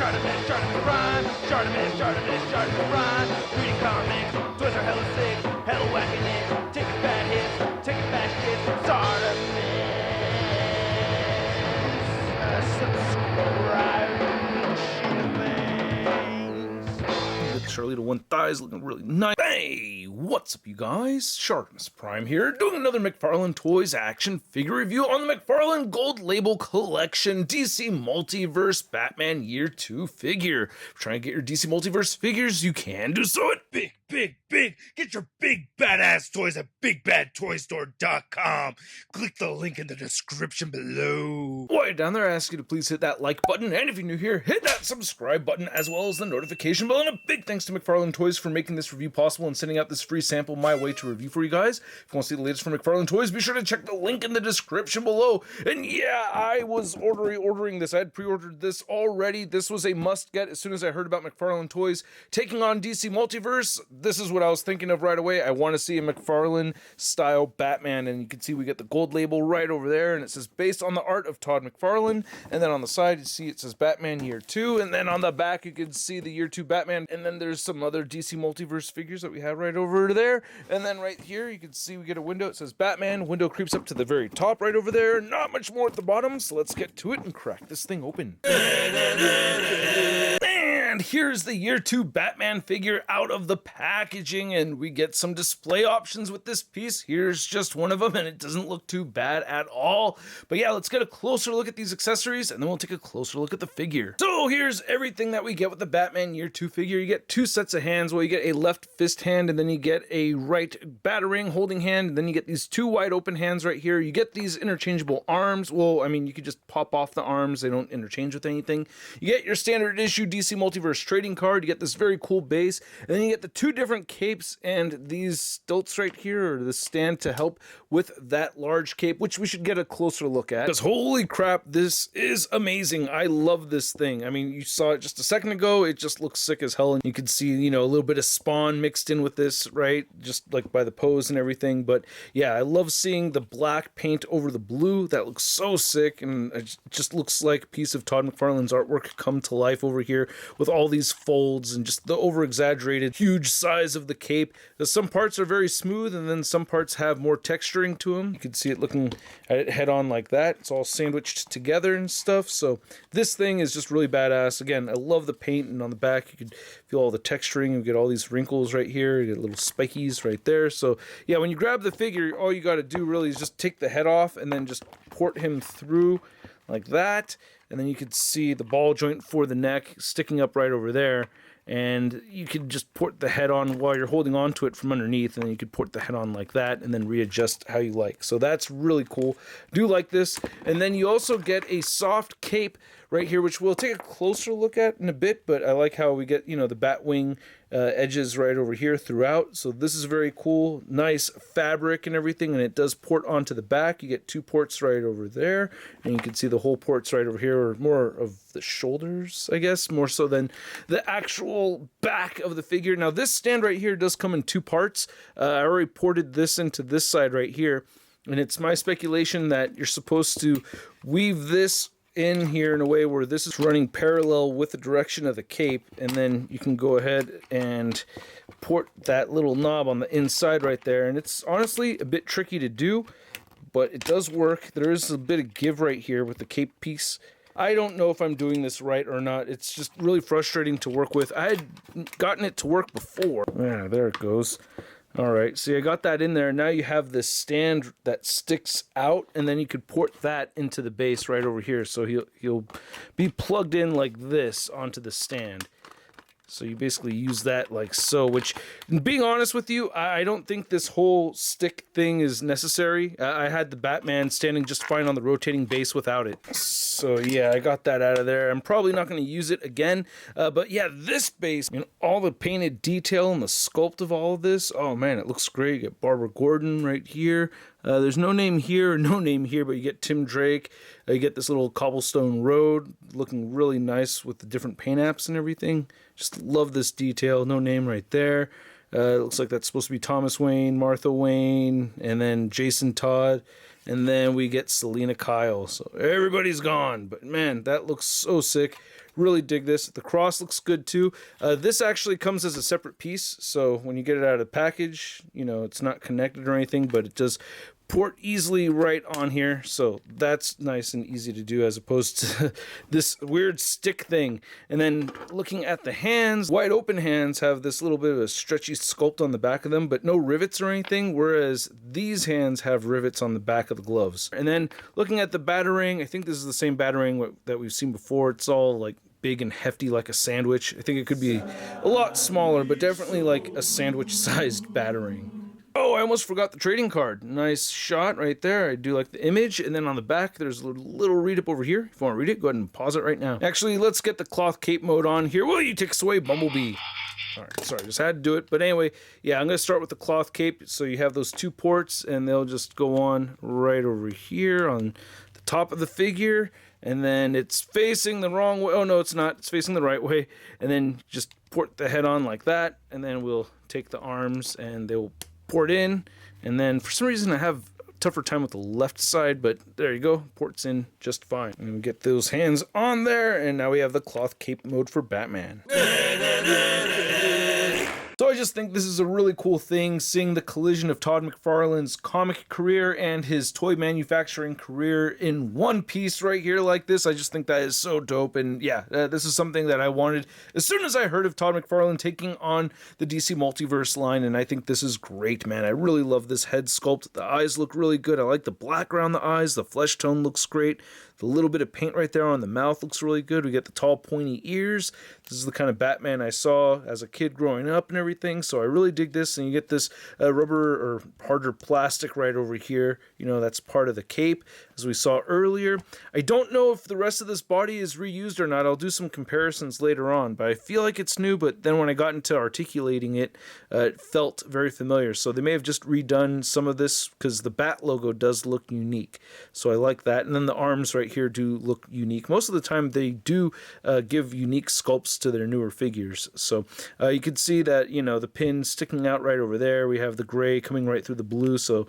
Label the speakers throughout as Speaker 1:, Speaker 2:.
Speaker 1: ShartimusPrime, ShartimusPrime. Reading comics, toys are hella sick, hella whacking it, taking bad hits, taking bad shit. Subscribe.
Speaker 2: Charlie to one thigh is looking really nice. Hey, what's up, you guys? ShartimusPrime here, doing another McFarlane Toys action figure review on the McFarlane Gold Label Collection DC Multiverse Batman Year 2 figure. If you're trying to get your DC Multiverse figures, you can do so at big. Get your big badass toys at BigBadToyStore.com. Click the link in the description below. While you're down there, I ask you to please hit that like button, and if you're new here, hit that subscribe button as well as the notification bell. And a big thanks to McFarlane Toys for making this review possible and sending out this free sample my way to review for you guys. If you want to see the latest from McFarlane Toys, be sure to check the link in the description below. And yeah, I was ordering this. I had pre-ordered this already. This was a must get as soon as I heard about McFarlane Toys taking on DC Multiverse. This is what I was thinking of right away. I want to see a McFarlane style Batman, and you can see we get the gold label right over there, and it says based on the art of Todd McFarlane. And then on the side you see it says Batman Year 2, and then on the back you can see the Year 2 Batman, and then there's some other DC Multiverse figures that we have right over there. And then right here you can see we get a window. It says Batman. Window creeps up to the very top right over there. Not much more at the bottom, so let's get to it and crack this thing open. And here's the Year 2 Batman figure out of the packaging, and we get some display options with this piece. Here's just one of them, and it doesn't look too bad at all. But yeah, let's get a closer look at these accessories, and then we'll take a closer look at the figure. So here's everything that we get with the Batman Year 2 figure. You get two sets of hands. Well, you get a left fist hand, and then you get a right battering holding hand, and then you get these two wide open hands right here. You get these interchangeable arms. Well, I mean, you could just pop off the arms. They don't interchange with anything. You get your standard issue DC Multiverse trading card. You get this very cool base, and then you get the two different capes and these stilts right here, or the stand to help with that large cape, which we should get a closer look at, because holy crap, this is amazing. I love this thing. I mean, you saw it just a second ago. It just looks sick as hell, and you can see, you know, a little bit of Spawn mixed in with this, right, just like by the pose and everything. But yeah, I love seeing the black paint over the blue. That looks so sick, and it just looks like a piece of Todd McFarlane's artwork come to life over here with all these folds and just the over-exaggerated huge size of the cape. Some parts are very smooth, and then some parts have more texturing to them. You can see it looking at it head on like that. It's all sandwiched together and stuff. So this thing is just really badass. Again, I love the paint, and on the back you can feel all the texturing. You get all these wrinkles right here. You get little spikies right there. So yeah, when you grab the figure, all you got to do really is just take the head off and then just port him through like that. And then you can see the ball joint for the neck sticking up right over there. And you can just port the head on while you're holding on to it from underneath, and then you could port the head on like that and then readjust how you like. So that's really cool. Do like this. And then you also get a soft cape right here, which we'll take a closer look at in a bit, but I like how we get, you know, the Batwing edges right over here throughout. So this is very cool. Nice fabric and everything, and it does port onto the back. You get two ports right over there, and you can see the whole ports right over here, or more of the shoulders, I guess, more so than the actual back of the figure. Now this stand right here does come in two parts. I already ported this into this side right here, and it's my speculation that you're supposed to weave this in here in a way where this is running parallel with the direction of the cape, and then you can go ahead and port that little knob on the inside right there. And it's honestly a bit tricky to do, but it does work. There is a bit of give right here with the cape piece. I don't know if I'm doing this right or not. It's just really frustrating to work with. I had gotten it to work before. Yeah, there it goes. All right, see, I got that in there. Now you have this stand that sticks out, and then you could port that into the base right over here. So he'll be plugged in like this onto the stand. So you basically use that like so, which, being honest with you, I don't think this whole stick thing is necessary. I had the Batman standing just fine on the rotating base without it. So yeah, I got that out of there. I'm probably not going to use it again. But yeah, this base, I mean, all the painted detail and the sculpt of all of this, oh man, it looks great. You get Barbara Gordon right here. There's no name here, no name here, but you get Tim Drake. You get this little cobblestone road looking really nice with the different paint apps and everything. Just love this detail. No name right there. It looks like that's supposed to be Thomas Wayne, Martha Wayne, and then Jason Todd. And then we get Selena Kyle. So everybody's gone. But man, that looks so sick. Really dig this. The cross looks good too. This actually comes as a separate piece, so when you get it out of the package, you know, it's not connected or anything, but it does port easily right on here, so that's nice and easy to do as opposed to this weird stick thing. And then looking at the hands, wide open hands have this little bit of a stretchy sculpt on the back of them, but no rivets or anything, whereas these hands have rivets on the back of the gloves. And then looking at the batarang, I think this is the same batarang that we've seen before. It's all like big and hefty like a sandwich. I think it could be a lot smaller, but definitely like a sandwich-sized batarang. Oh, I almost forgot the trading card. Nice shot right there. I do like the image. And then on the back, there's a little read-up over here. If you want to read it, go ahead and pause it right now. Actually, let's get the cloth cape mode on here. Will you take us away, Bumblebee? All right, sorry, just had to do it. But anyway, yeah, I'm going to start with the cloth cape. So you have those two ports, and they'll just go on right over here on the top of the figure. And then it's facing the wrong way. Oh, no, it's not. It's facing the right way. And then just port the head on like that. And then we'll take the arms, and they'll port in, and then for some reason I have a tougher time with the left side, but there you go, ports in just fine. And we get those hands on there, and now we have the cloth cape mode for Batman. So I just think this is a really cool thing, seeing the collision of Todd McFarlane's comic career and his toy manufacturing career in one piece right here like this. I just think that is so dope, and yeah, this is something that I wanted as soon as I heard of Todd McFarlane taking on the DC Multiverse line, and I think this is great, man. I really love this head sculpt. The eyes look really good. I like the black around the eyes. The flesh tone looks great. The little bit of paint right there on the mouth looks really good. We get the tall, pointy ears. This is the kind of Batman I saw as a kid growing up and everything, so I really dig this. And you get this rubber or harder plastic right over here. You know, that's part of the cape, as we saw earlier. I don't know if the rest of this body is reused or not. I'll do some comparisons later on, but I feel like it's new, but then when I got into articulating it, it felt very familiar. So they may have just redone some of this because the Bat logo does look unique. So I like that. And then the arms right here do look unique. Most of the time they do give unique sculpts to their newer figures. So you can see that, you know, the pin sticking out right over there. We have the gray coming right through the blue. So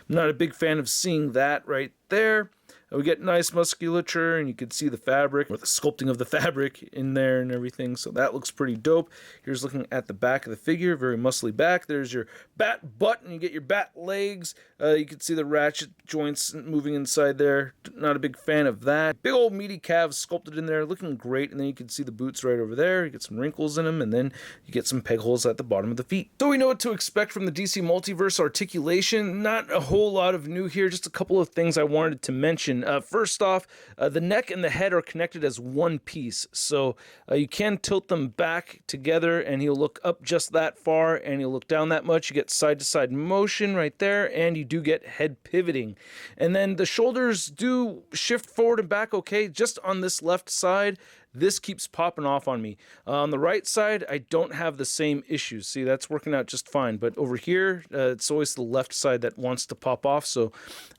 Speaker 2: I'm not a big fan of seeing that right there. We get nice musculature, and you can see the fabric, or the sculpting of the fabric in there and everything, so that looks pretty dope. Here's looking at the back of the figure, very muscly back. There's your bat butt, and you get your bat legs. You can see the ratchet joints moving inside there. Not a big fan of that. Big old meaty calves sculpted in there, looking great, and then you can see the boots right over there. You get some wrinkles in them, and then you get some peg holes at the bottom of the feet. So we know what to expect from the DC Multiverse articulation. Not a whole lot of new here, just a couple of things I wanted to mention. First off, the neck and the head are connected as one piece, so you can tilt them back together and he'll look up just that far and he'll look down that much. You get side-to-side motion right there, and you do get head pivoting. And then the shoulders do shift forward and back okay, just on this left side. This keeps popping off on me. On the right side, I don't have the same issues. See, that's working out just fine. But over here, it's always the left side that wants to pop off. So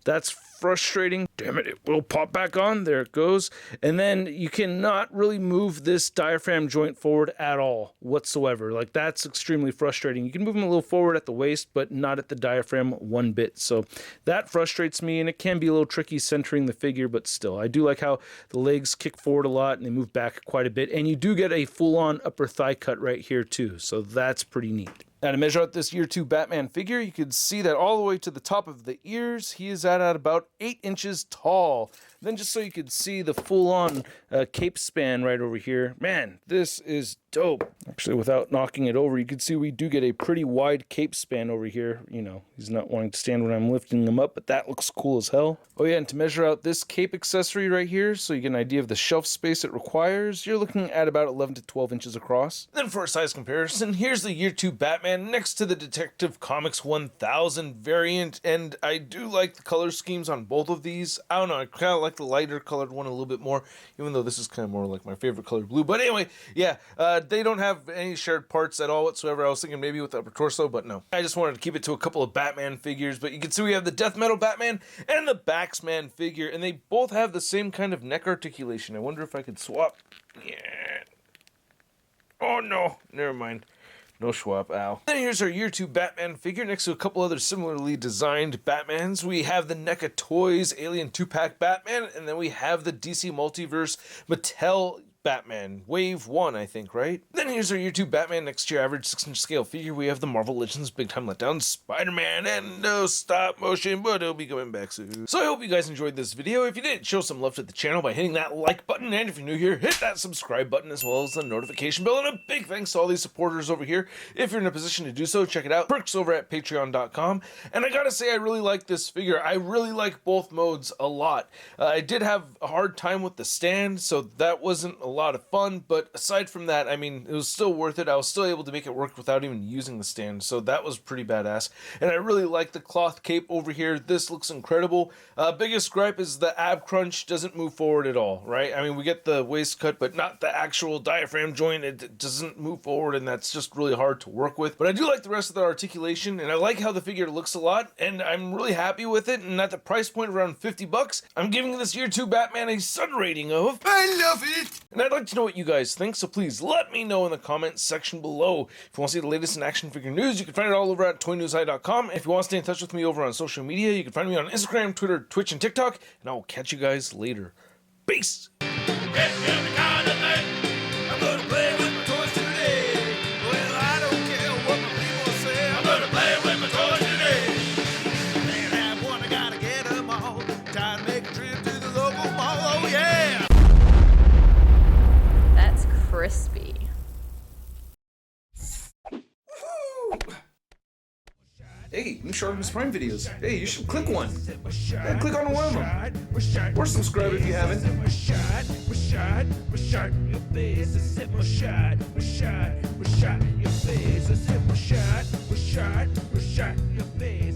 Speaker 2: that's frustrating. Damn it, it will pop back on. There it goes. And then you cannot really move this diaphragm joint forward at all whatsoever. Like, that's extremely frustrating. You can move them a little forward at the waist, but not at the diaphragm one bit. So that frustrates me, and it can be a little tricky centering the figure, but still. I do like how the legs kick forward a lot and they move back quite a bit, and you do get a full-on upper thigh cut right here too, so that's pretty neat. Now to measure out this year 2 Batman figure, you can see that all the way to the top of the ears, he is at about 8 inches tall. Then just so you could see the full-on cape span right over here, man, this is dope. Actually, without knocking it over, you can see we do get a pretty wide cape span over here. You know, he's not wanting to stand when I'm lifting him up, but that looks cool as hell. Oh yeah, and to measure out this cape accessory right here, so you get an idea of the shelf space it requires, you're looking at about 11 to 12 inches across. Then for a size comparison, here's the year 2 Batman next to the Detective Comics 1000 variant, and I do like the color schemes on both of these. I don't know, I kind of like the lighter colored one a little bit more, even though this is kind of more like my favorite color, blue. But anyway, yeah, they don't have any shared parts at all whatsoever. I was thinking maybe with the upper torso, but no. I just wanted to keep it to a couple of Batman figures, but you can see we have the Death Metal Batman and the Baxman figure, and they both have the same kind of neck articulation. I wonder if I could swap. Yeah. Oh no, never mind. No swap, ow. Then here's our year 2 Batman figure next to a couple other similarly designed Batmans. We have the NECA Toys Alien 2-pack Batman, and then we have the DC Multiverse Mattel Batman, Wave 1, I think, right? Then here's our year 2 Batman next year average 6-inch scale figure. We have the Marvel Legends Big Time Letdown, Spider-Man, and no stop motion, but it'll be coming back soon. So I hope you guys enjoyed this video. If you did, show some love to the channel by hitting that like button, and if you're new here, hit that subscribe button as well as the notification bell, and a big thanks to all these supporters over here. If you're in a position to do so, check it out, perks over at patreon.com. And I gotta say, I really like this figure. I really like both modes a lot. I did have a hard time with the stand, so that wasn't a lot of fun, but aside from that, I mean, it was still worth it. I was still able to make it work without even using the stand, so that was pretty badass. And I really like the cloth cape over here. This looks incredible. Biggest gripe is the ab crunch doesn't move forward at all, right? I mean, we get the waist cut, but not the actual diaphragm joint. It doesn't move forward, and that's just really hard to work with. But I do like the rest of the articulation, and I like how the figure looks a lot, and I'm really happy with it. And at the price point around $50, I'm giving this year 2 Batman a Sun rating of I love it! And I'd like to know what you guys think, so please let me know in the comments section below. If you want to see the latest in action figure news, you can find it all over at toynewseye.com. And if you want to stay in touch with me over on social media, you can find me on Instagram, Twitter, Twitch, and TikTok. And I will catch you guys later. Peace!
Speaker 3: Crispy.
Speaker 2: Hey, new ShartimusPrime videos. Hey, you should click one. Yeah, click on one of them. Or subscribe if you haven't. Your face.